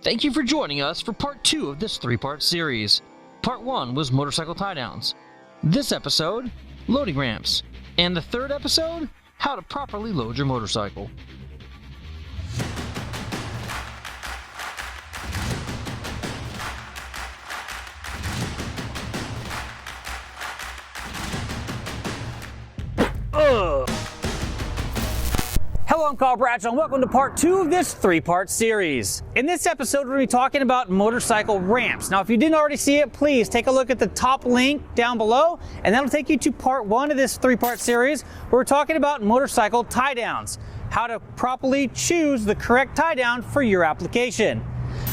Thank you for joining us for part 2 of this 3-part series. Part 1 was motorcycle tie-downs. This episode, loading ramps. And the third episode, how to properly load your motorcycle. Hello, I'm Bradshaw, and welcome to part 2 of this 3-part series. In this episode, we're going to be talking about motorcycle ramps. Now, if you didn't already see it, please take a look at the top link down below, and that'll take you to part 1 of this 3-part series, where we're talking about motorcycle tie-downs, how to properly choose the correct tie-down for your application.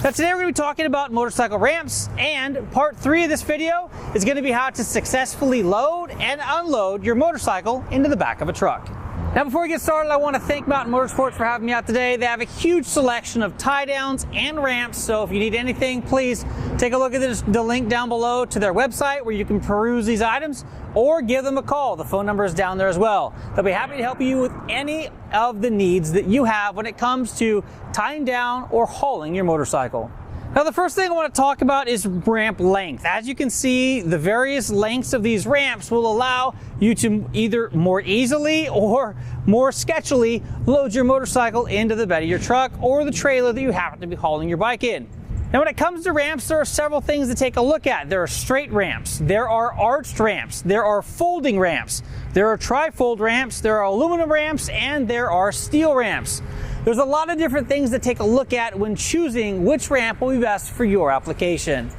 Now, today we're going to be talking about motorcycle ramps, and part 3 of this video is going to be how to successfully load and unload your motorcycle into the back of a truck. Now, before we get started, I want to thank Mountain Motorsports for having me out today. They have a huge selection of tie downs and ramps, so if you need anything, please take a look at the link down below to their website where you can peruse these items, or give them a call. The phone number is down there as well. They'll be happy to help you with any of the needs that you have when it comes to tying down or hauling your motorcycle. Now, the first thing I want to talk about is ramp length. As you can see, the various lengths of these ramps will allow you to either more easily or more sketchily load your motorcycle into the bed of your truck or the trailer that you happen to be hauling your bike in. Now, when it comes to ramps, there are several things to take a look at. There are straight ramps, there are arched ramps, there are folding ramps, there are tri-fold ramps, there are aluminum ramps, and there are steel ramps. There's a lot of different things to take a look at when choosing which ramp will be best for your application.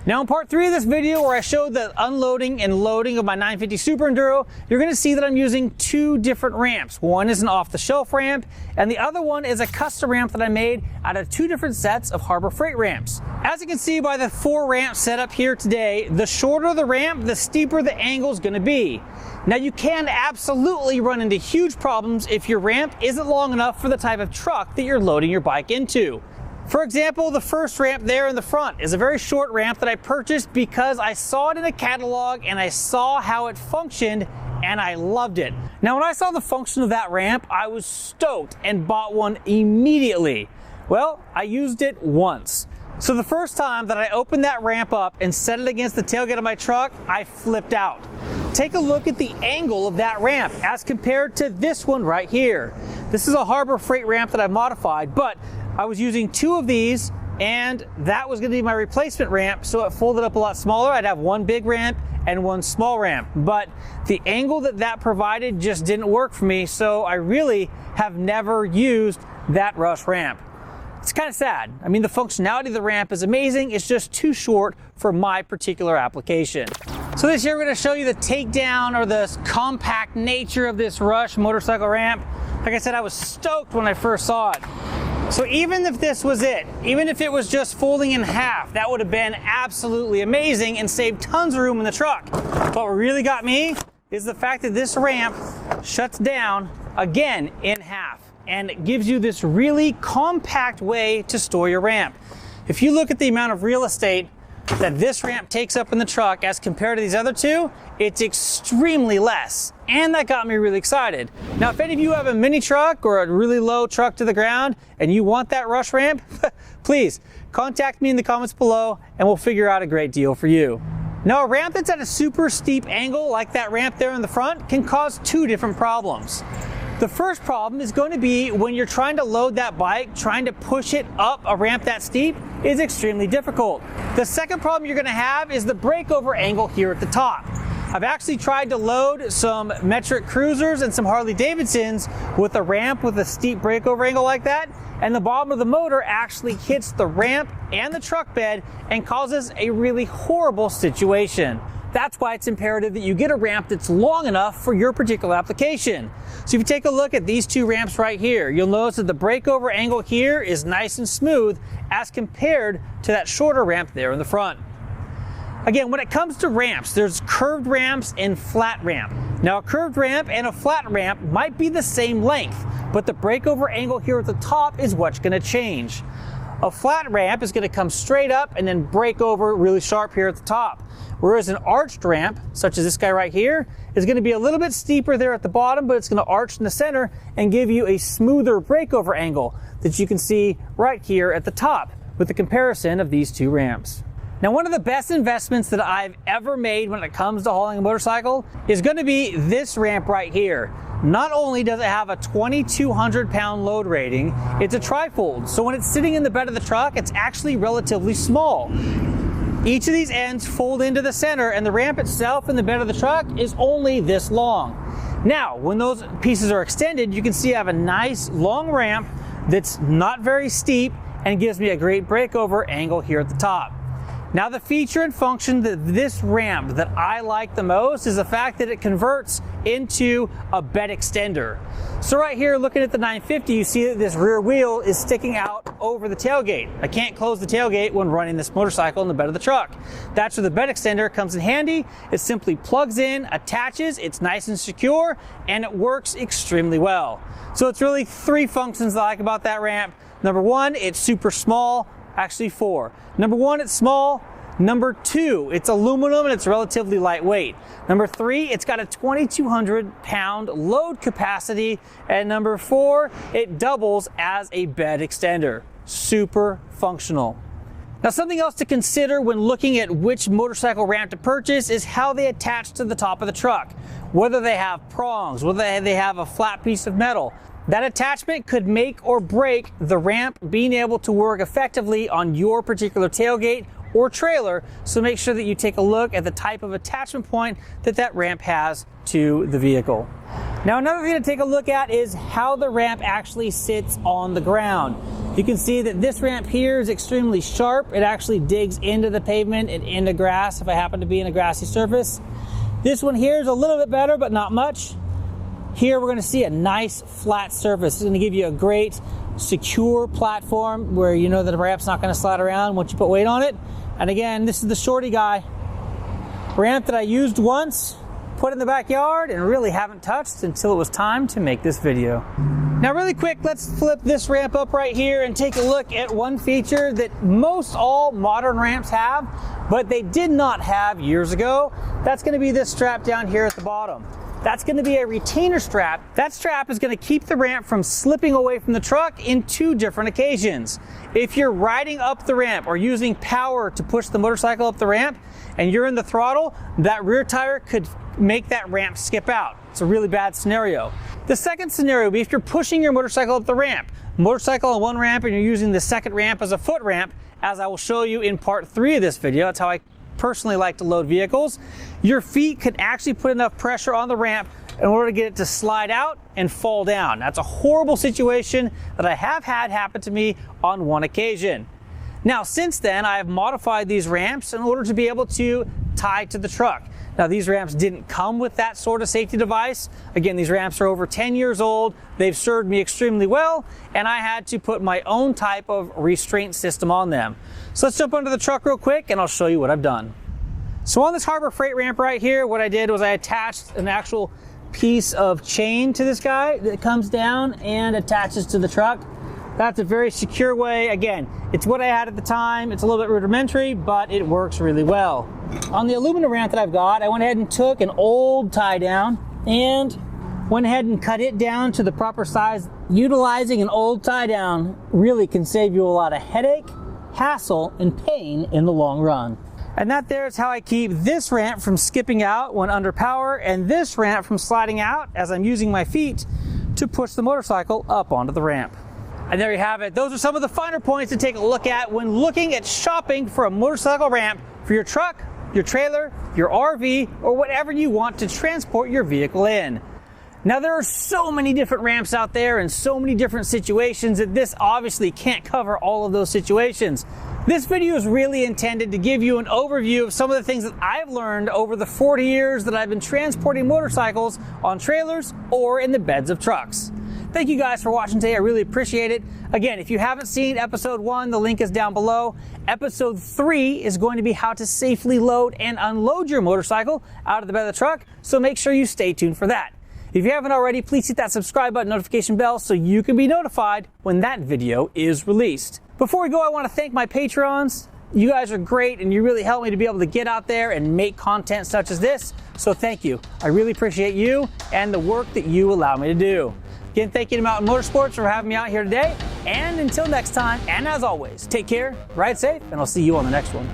Now, in part 3 of this video, where I showed the unloading and loading of my 950 Super Enduro, you're going to see that I'm using 2 different ramps. One is an off-the-shelf ramp, and the other one is a custom ramp that I made out of 2 different sets of Harbor Freight ramps. As you can see by the 4 ramps set up here today, the shorter the ramp, the steeper the angle is going to be. Now, you can absolutely run into huge problems if your ramp isn't long enough for the type of truck that you're loading your bike into. For example, the first ramp there in the front is a very short ramp that I purchased because I saw it in a catalog and I saw how it functioned and I loved it. Now, when I saw the function of that ramp, I was stoked and bought one immediately. Well, I used it once. So the first time that I opened that ramp up and set it against the tailgate of my truck, I flipped out. Take a look at the angle of that ramp as compared to this one right here. This is a Harbor Freight ramp that I modified, but I was using 2 of these, and that was going to be my replacement ramp, so it folded up a lot smaller. I'd have 1 big ramp and 1 small ramp, but the angle that provided just didn't work for me, so I really have never used that rush ramp. It's kind of sad. I mean, the functionality of the ramp is amazing. It's just too short for my particular application. So this year we're going to show you the takedown or the compact nature of this Rush motorcycle ramp. Like I said, I was stoked when I first saw it. So even if this was it, even if it was just folding in half, that would have been absolutely amazing and saved tons of room in the truck. But what really got me is the fact that this ramp shuts down again in half, and it gives you this really compact way to store your ramp. If you look at the amount of real estate that this ramp takes up in the truck as compared to these other 2, it's extremely less. And that got me really excited. Now, if any of you have a mini truck or a really low truck to the ground and you want that Rush ramp, please contact me in the comments below and we'll figure out a great deal for you. Now, a ramp that's at a super steep angle like that ramp there in the front can cause 2 different problems. The first problem is going to be when you're trying to load that bike, trying to push it up a ramp that steep is extremely difficult. The second problem you're going to have is the breakover angle here at the top. I've actually tried to load some metric cruisers and some Harley Davidsons with a ramp with a steep breakover angle like that, and the bottom of the motor actually hits the ramp and the truck bed and causes a really horrible situation. That's why it's imperative that you get a ramp that's long enough for your particular application. So if you take a look at these 2 ramps right here, you'll notice that the breakover angle here is nice and smooth as compared to that shorter ramp there in the front. Again, when it comes to ramps, there's curved ramps and flat ramp. Now, a curved ramp and a flat ramp might be the same length, but the breakover angle here at the top is what's going to change. A flat ramp is going to come straight up and then break over really sharp here at the top. Whereas an arched ramp, such as this guy right here, is going to be a little bit steeper there at the bottom, but it's going to arch in the center and give you a smoother breakover angle that you can see right here at the top, with the comparison of these two ramps. Now, one of the best investments that I've ever made when it comes to hauling a motorcycle is going to be this ramp right here. Not only does it have a 2,200 pound load rating, it's a trifold. So when it's sitting in the bed of the truck, it's actually relatively small. Each of these ends fold into the center, and the ramp itself in the bed of the truck is only this long. Now, when those pieces are extended, you can see I have a nice long ramp that's not very steep and gives me a great breakover angle here at the top. Now, the feature and function that this ramp that I like the most is the fact that it converts into a bed extender. So right here, looking at the 950, you see that this rear wheel is sticking out over the tailgate. I can't close the tailgate when running this motorcycle in the bed of the truck. That's where the bed extender comes in handy. It simply plugs in, attaches, it's nice and secure, and it works extremely well. So it's really three functions that I like about that ramp. Number one, it's super small. Actually four. Number one, it's small. Number two, it's aluminum and it's relatively lightweight. Number three, it's got a 2,200 pound load capacity. And number four, it doubles as a bed extender. Super functional. Now, something else to consider when looking at which motorcycle ramp to purchase is how they attach to the top of the truck. Whether they have prongs, whether they have a flat piece of metal. That attachment could make or break the ramp being able to work effectively on your particular tailgate or trailer, so make sure that you take a look at the type of attachment point that that ramp has to the vehicle. Now, another thing to take a look at is how the ramp actually sits on the ground. You can see that this ramp here is extremely sharp. It actually digs into the pavement and into grass if I happen to be in a grassy surface. This one here is a little bit better, but not much. Here we're going to see a nice flat surface. It's going to give you a great secure platform where you know that the ramp's not going to slide around once you put weight on it. And again, this is the shorty guy ramp that I used once, put in the backyard, and really haven't touched until it was time to make this video. Now, really quick, let's flip this ramp up right here and take a look at one feature that most all modern ramps have, but they did not have years ago. That's going to be this strap down here at the bottom. That's going to be a retainer strap. That strap is going to keep the ramp from slipping away from the truck in two different occasions. If you're riding up the ramp or using power to push the motorcycle up the ramp and you're in the throttle, that rear tire could make that ramp skip out. It's a really bad scenario. The second scenario would be if you're pushing your motorcycle up the ramp, motorcycle on one ramp and you're using the second ramp as a foot ramp, as I will show you in part 3 of this video. That's how I personally like to load vehicles. Your feet could actually put enough pressure on the ramp in order to get it to slide out and fall down. That's a horrible situation that I have had happen to me on one occasion. Now, since then, I have modified these ramps in order to be able to tie to the truck. Now, these ramps didn't come with that sort of safety device. Again, these ramps are over 10 years old. They've served me extremely well, and I had to put my own type of restraint system on them. So let's jump under the truck real quick, and I'll show you what I've done. So on this Harbor Freight ramp right here, what I did was I attached an actual piece of chain to this guy that comes down and attaches to the truck. That's a very secure way. Again, it's what I had at the time. It's a little bit rudimentary, but it works really well. On the aluminum ramp that I've got, I went ahead and took an old tie down and went ahead and cut it down to the proper size. Utilizing an old tie down really can save you a lot of headache, hassle, and pain in the long run. And that there is how I keep this ramp from skipping out when under power and this ramp from sliding out as I'm using my feet to push the motorcycle up onto the ramp. And there you have it. Those are some of the finer points to take a look at when looking at shopping for a motorcycle ramp for your truck, your trailer, your RV, or whatever you want to transport your vehicle in. Now, there are so many different ramps out there and so many different situations that this obviously can't cover all of those situations. This video is really intended to give you an overview of some of the things that I've learned over the 40 years that I've been transporting motorcycles on trailers or in the beds of trucks. Thank you guys for watching today. I really appreciate it. Again, if you haven't seen episode 1, the link is down below. Episode 3 is going to be how to safely load and unload your motorcycle out of the bed of the truck, so make sure you stay tuned for that. If you haven't already, please hit that subscribe button, notification bell, so you can be notified when that video is released. Before we go, I want to thank my Patrons. You guys are great, and you really help me to be able to get out there and make content such as this, so thank you. I really appreciate you and the work that you allow me to do. Again, thank you to Mountain Motorsports for having me out here today. And until next time, and as always, take care, ride safe, and I'll see you on the next one.